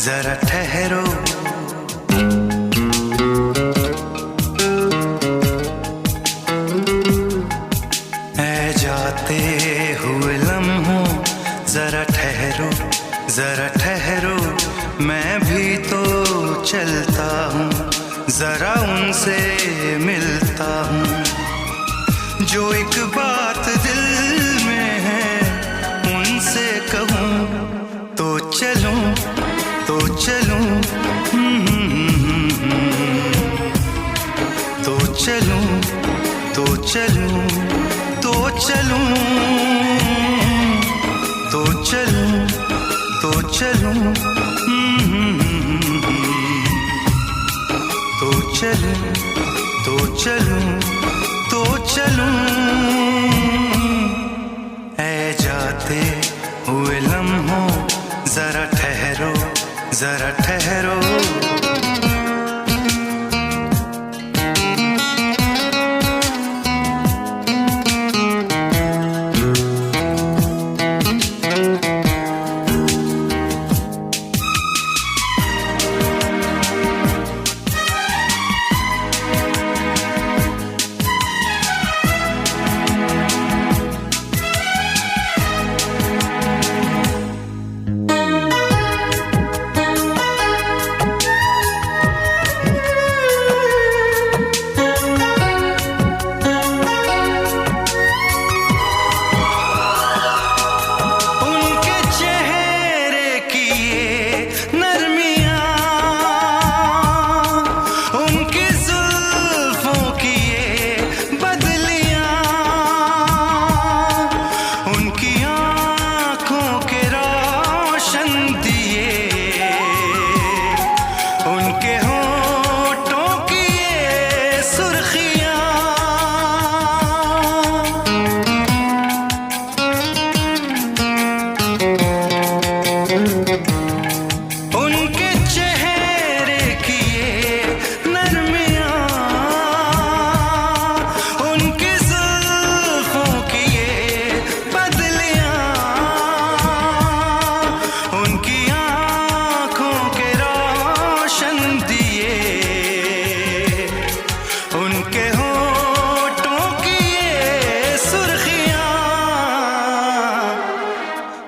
जरा ठहरो। ऐ जाते हुए लम्हों जरा ठहरो, जरा ठहरो, मैं भी तो चलता हूँ, जरा उनसे मिलता हूँ। जो एक बात दिल में है उनसे कहूँ तो चलूँ, तो चलूँ, तो चलूँ, तो चलूँ, तो चलूँ, तो चलूँ, तो चलूँ, तो चलूँ, तो चलूँ, तो चलूँ। ऐ जाते हुए लम्हों जरा ठहरो, जरा ठहरो।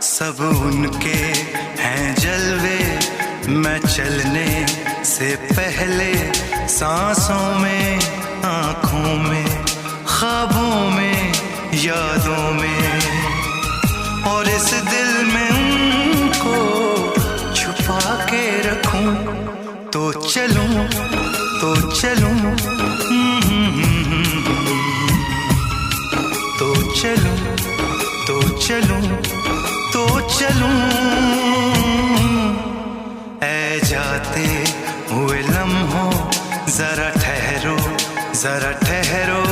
सब उनके हैं जलवे, मैं चलने से पहले सांसों में, आँखों में, ख्वाबों में, यादों में, और इस दिल में उनको छुपा के रखूं तो चलूं, तो चलूं, तो चलूं, तो चलूं, तो चलूं। ऐ जाते हुए लम्हों जरा ठहरो, जरा ठहरो।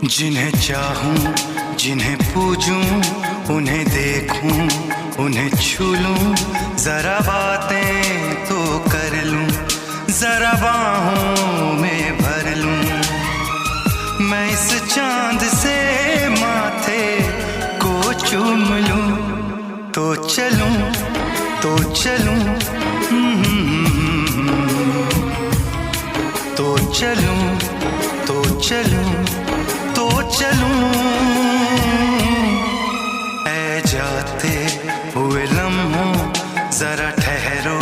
जिन्हें चाहूं, जिन्हें पूजूं, उन्हें देखूं, उन्हें छू लूं, जरा बातें तो कर लूं, जरा बाहों में भर लूं। मैं इस चांद से माथे को चूम लूं, तो चलूं, तो चलूं, तो चलूं, तो चलूं, तो चलूं। ऐ जाते हुए लम्हों, जरा ठहरो,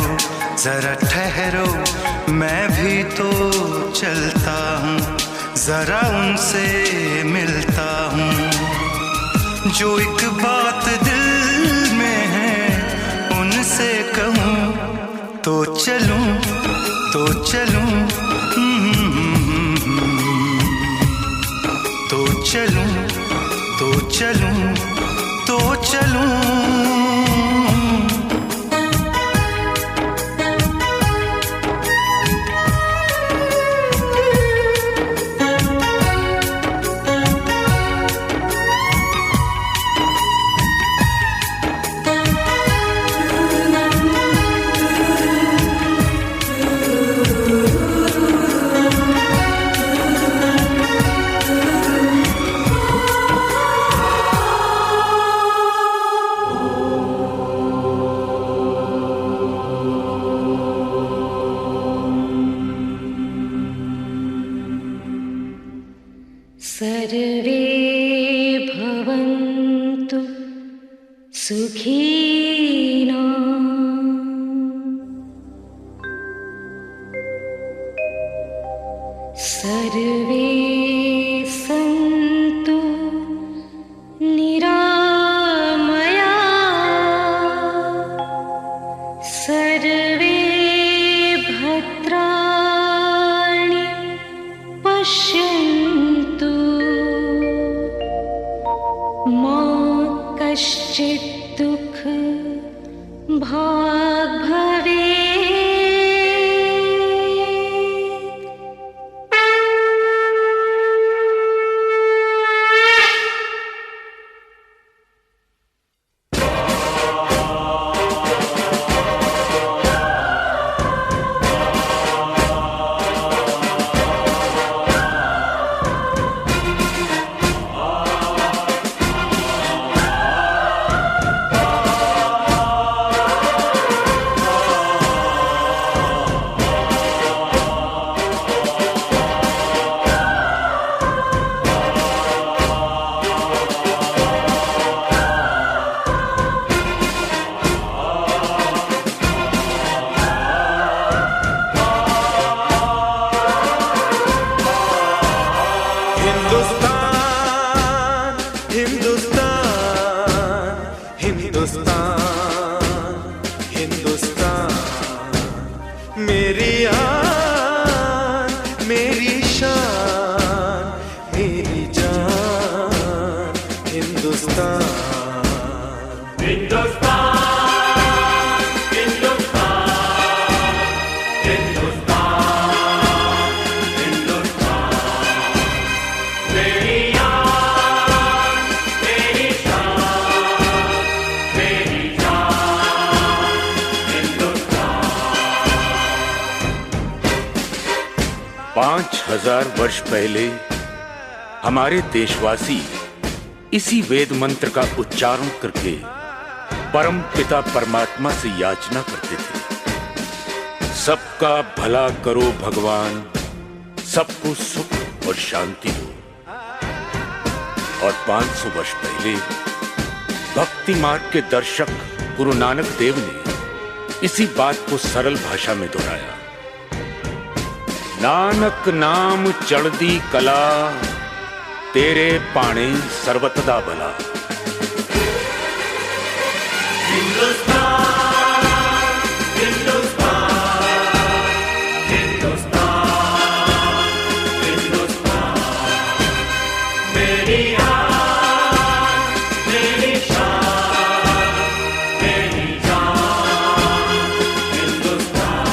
जरा ठहरो, मैं भी तो चलता हूँ, जरा उनसे मिलता हूँ। जो एक बात दिल में है उनसे कहूँ, तो चलूं, तो चलूं, तो चलूं, तो चलूं, तो चलूं। सर्वे भवन्तु सुखिनः, सर्वे सन्तु निरामयाः, सर्वे भद्राणि पश्यन्तु, मा कश्चित् दुःख भाग् भवेत्। मेरी आन, मेरी शान, मेरी जान, हिंदुस्तान। हिंदुस्तान, हिंदुस्तान, हिंदुस्तान, हिंदुस्तान। मेरी आन, मेरी शान, मेरी जान, हिंदुस्तान। 5000 वर्ष पहले हमारे देशवासी इसी वेद मंत्र का उच्चारण करके परम पिता परमात्मा से याचना करते थे, सबका भला करो भगवान, सबको सुख और शांति दो। और 500 वर्ष पहले भक्ति मार्ग के दर्शक गुरु नानक देव ने इसी बात को सरल भाषा में दोहराया। नानक नाम चढ़दी कला, तेरे पाणे सर्वतदा भला। हिंदुस्तान, हिंदुस्तान, हिंदुस्तान, हिंदुस्तान। मेरी आन, मेरी शान, मेरी जान, हिंदुस्तान।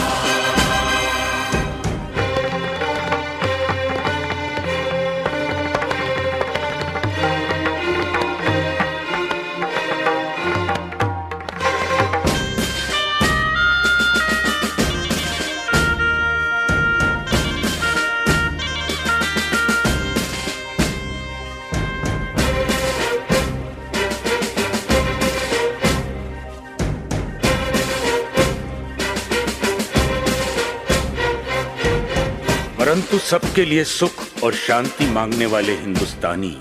सबके लिए सुख और शांति मांगने वाले हिंदुस्तानी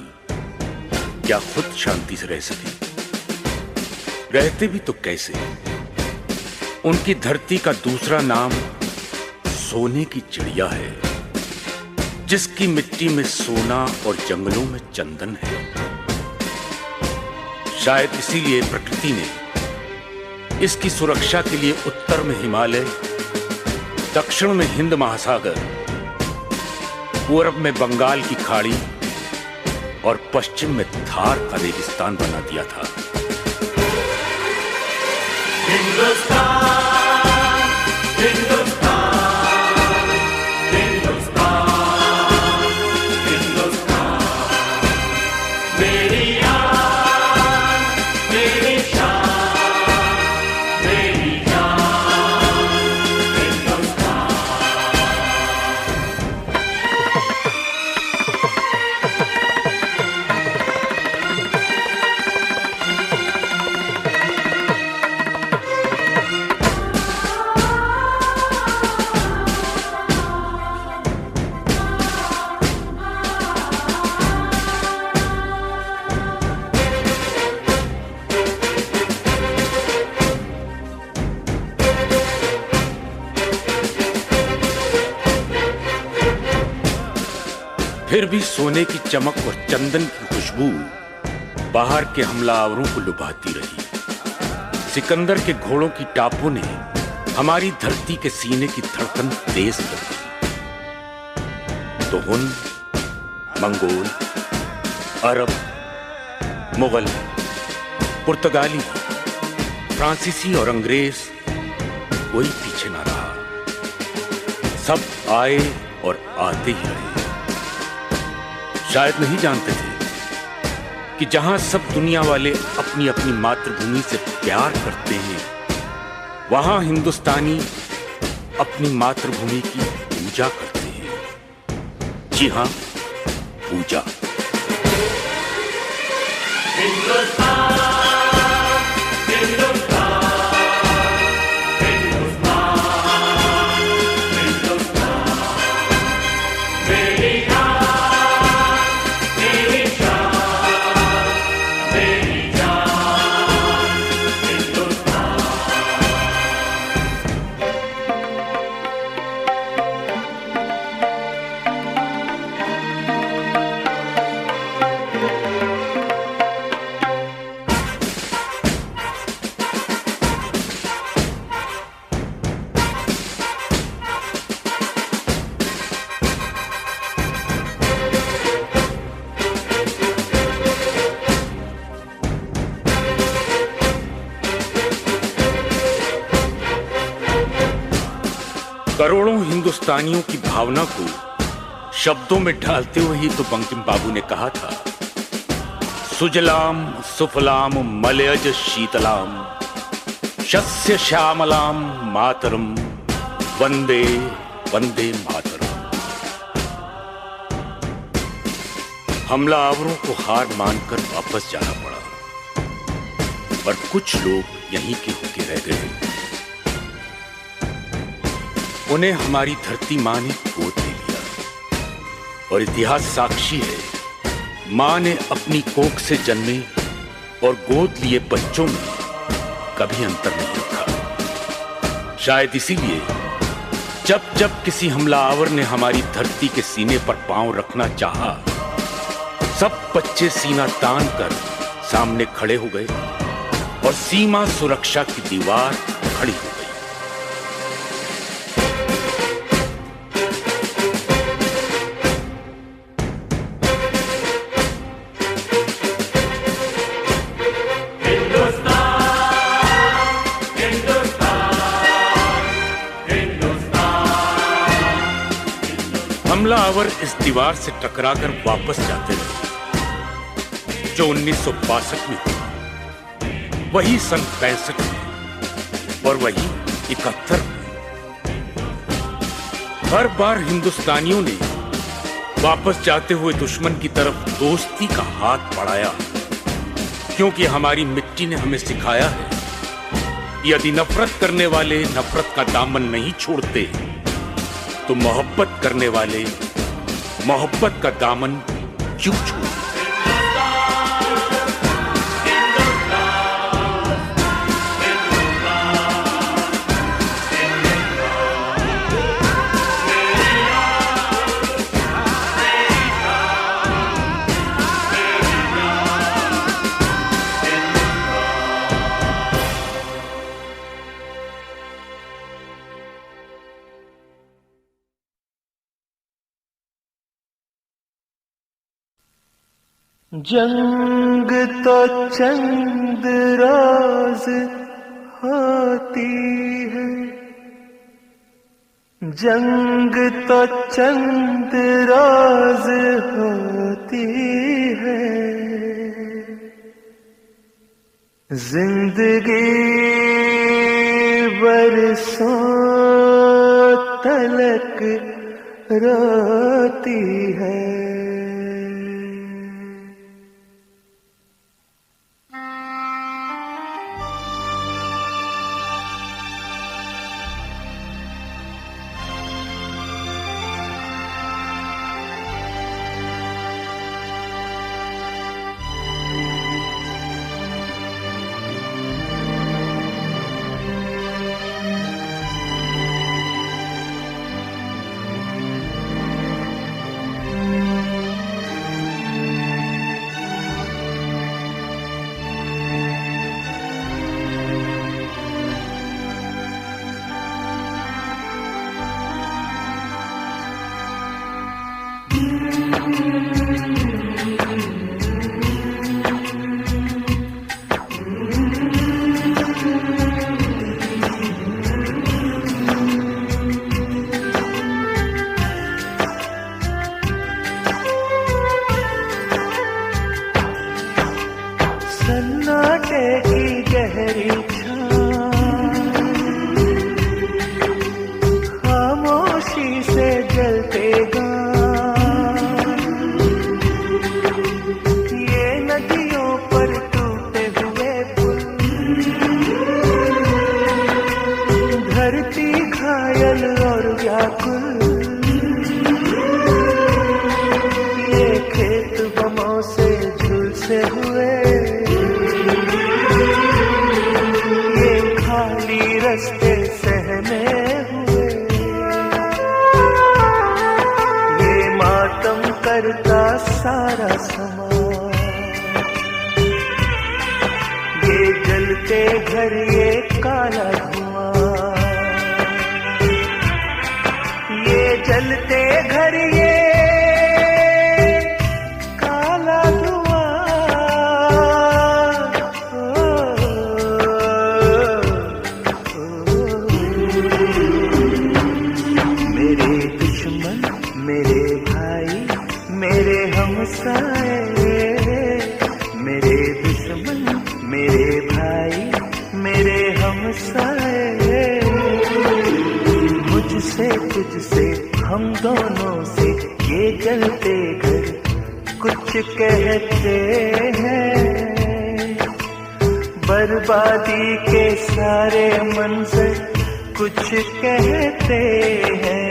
क्या खुद शांति से रह सके? रहते भी तो कैसे? उनकी धरती का दूसरा नाम सोने की चिड़िया है, जिसकी मिट्टी में सोना और जंगलों में चंदन है। शायद इसीलिए प्रकृति ने इसकी सुरक्षा के लिए उत्तर में हिमालय, दक्षिण में हिंद महासागर, पूर्व में बंगाल की खाड़ी और पश्चिम में थार का रेगिस्तान बना दिया था। हिंदुस्तान, हिंदुस्तान, हिंदुस्तान, हिंदुस्तान, मेरी आन, मेरी शान, मेरी जान, हिंदुस्तान। फिर भी सोने की चमक और चंदन की खुशबू बाहर के हमलावरों को लुभाती रही। सिकंदर के घोड़ों की टापों ने हमारी धरती के सीने की धड़कन तेज कर दी। तो हुन, मंगोल, अरब, मुगल, पुर्तगाली, फ्रांसीसी और अंग्रेज कोई पीछे ना रहा। सब आए और आते ही रहे। शायद नहीं जानते थे कि जहां सब दुनिया वाले अपनी अपनी मातृभूमि से प्यार करते हैं, वहां हिंदुस्तानी अपनी मातृभूमि की पूजा करते हैं। जी हां, पूजा। हिंदुस्तान, हिंदुस्तान, हिंदुस्तान, हिंदुस्तान, मेरी आन, मेरी शान, मेरी जान, हिंदुस्तान। करोड़ों हिंदुस्तानियों की भावना को शब्दों में ढालते हुए ही तो बंकिम बाबू ने कहा था, सुजलाम सुफलाम मलयज शीतलाम शस्य श्यामलाम मातरम वंदे वंदे मातरम। हमलावरों को हार मानकर वापस जाना पड़ा, पर कुछ लोग यहीं के होके रह गए। उन्हें हमारी धरती मां ने गोद ले लिया और इतिहास साक्षी है, मां ने अपनी कोख से जन्मे और गोद लिए बच्चों में कभी अंतर नहीं रखा। शायद इसीलिए जब जब किसी हमलावर ने हमारी धरती के सीने पर पांव रखना चाहा, सब बच्चे सीना तान कर सामने खड़े हो गए और सीमा सुरक्षा की दीवार खड़ी हो गई। हमलावर इस दीवार से टकराकर वापस जाते रहे, जो 1962 में हुआ, वही सन 65 में और वही 71 में। हर बार हिंदुस्तानियों ने वापस जाते हुए दुश्मन की तरफ दोस्ती का हाथ बढ़ाया, क्योंकि हमारी मिट्टी ने हमें सिखाया है, यदि नफरत करने वाले नफरत का दामन नहीं छोड़ते तो मोहब्बत करने वाले मोहब्बत का दामन क्यों छू। जंग तो चंद रोज होती है, जंग तो चंद रोज होती है, जिंदगी बरसों तलक रोती है। सन्नाटे की गहरी खामोशी से जलते ये नदियों पर टूटे हुए पुल, धरती घायल और व्याकुल, ये खेत बमों से झुलसे हुए, रस्ते सहने हुए, ये मातम करता सारा समाज, ये जलते घर ये काला धुआं, ये जलते घर ये काला धुआं। मेरे भाई मेरे हमसाए, मेरे दुश्मन मेरे भाई मेरे हमसाए, मुझसे तुझसे हम दोनों से ये जलते घर कुछ कहते हैं, बर्बादी के सारे मंजर कुछ कहते हैं।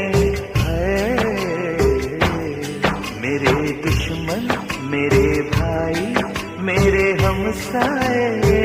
मेरे दुश्मन मेरे भाई मेरे हमसाए,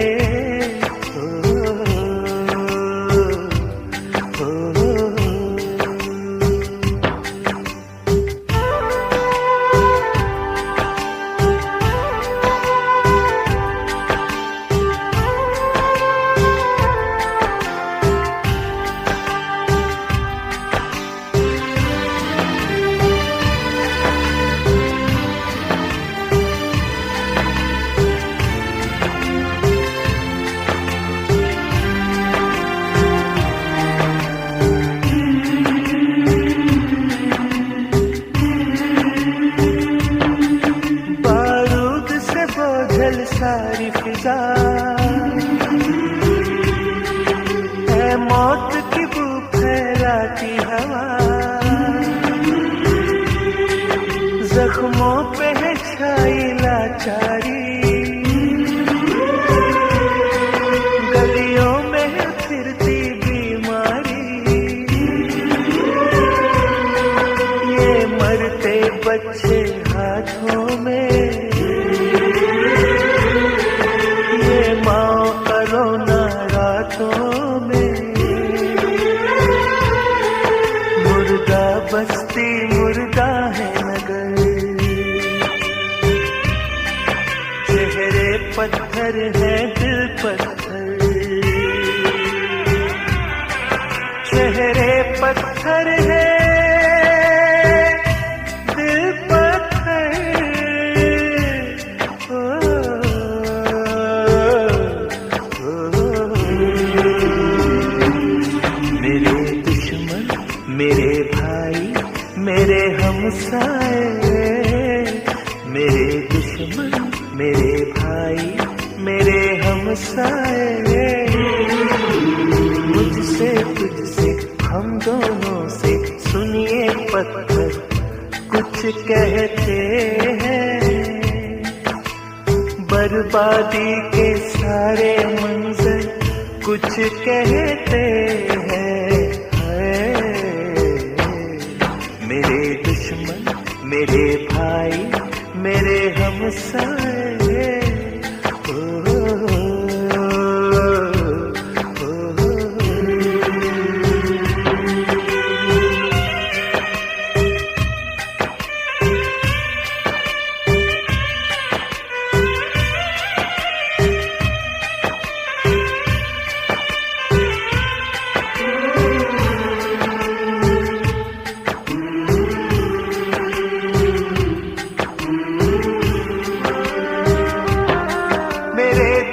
सारी फिजा है मौत की बू फैलाती हवा, जख्मों पे है छाई लाचारी, गलियों में है फिरती बीमारी, ये मरते पत्थर है दिल पत्थर, चेहरे पत्थर है दिल पत्थर। ओ, मेरे दुश्मन मेरे भाई मेरे हमसाए, मेरे दुश्मन मेरे भाई मेरे हमसाए, मुझसे तुझसे हम दोनों से सुनिए पत्थर कुछ कहते हैं, बर्बादी के सारे मंजर कुछ कहते हैं। मेरे दुश्मन मेरे भाई मेरे हमसाए,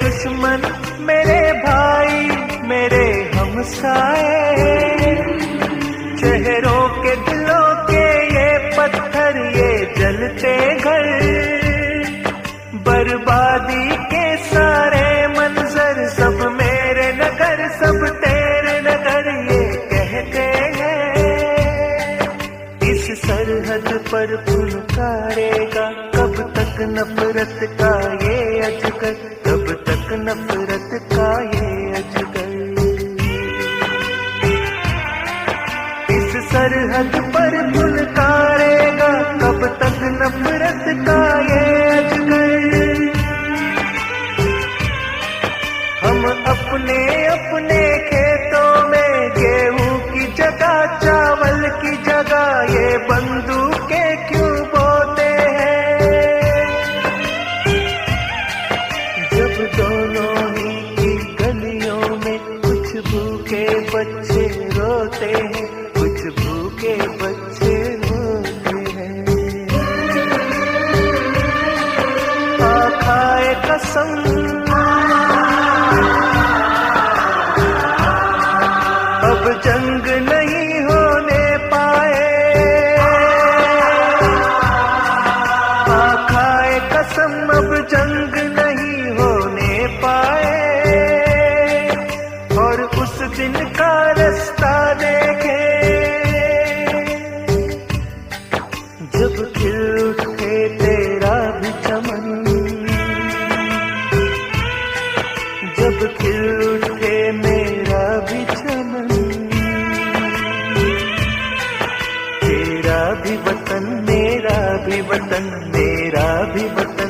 दुश्मन मेरे भाई मेरे हमसाए, चेहरों के दिलों के ये पत्थर ये जलते घर, बर्बादी के सारे मंजर सब मेरे नगर सब तेरे नगर ये कहते हैं। इस सरहद पर फुलकारेगा कब तक नफरत का ये अजगर, कब तक नफरत का ये अजगर। इस सरहद पर फुलकारेगा कब तक नफरत का ये अजगर। हम अपने अपने खेतों में गेहूं की जगह चावल की जगह ये बंदूकें क्यों बोते हैं, जब दोनों ही की गलियों में कुछ भूखे बच्चे रोते हैं, कुछ भूखे बच्चे रोते हैं। खाए कसम अब जंग नहीं होने पाए, खाए कसम अब जंग नहीं होने पाए, और उस दिन का रास्ता देखे जब खिल उठे तेरा भी चमन, जब खिल उठे मेरा भी चमन, तेरा भी वतन मेरा भी वतन मेरा भी वतन।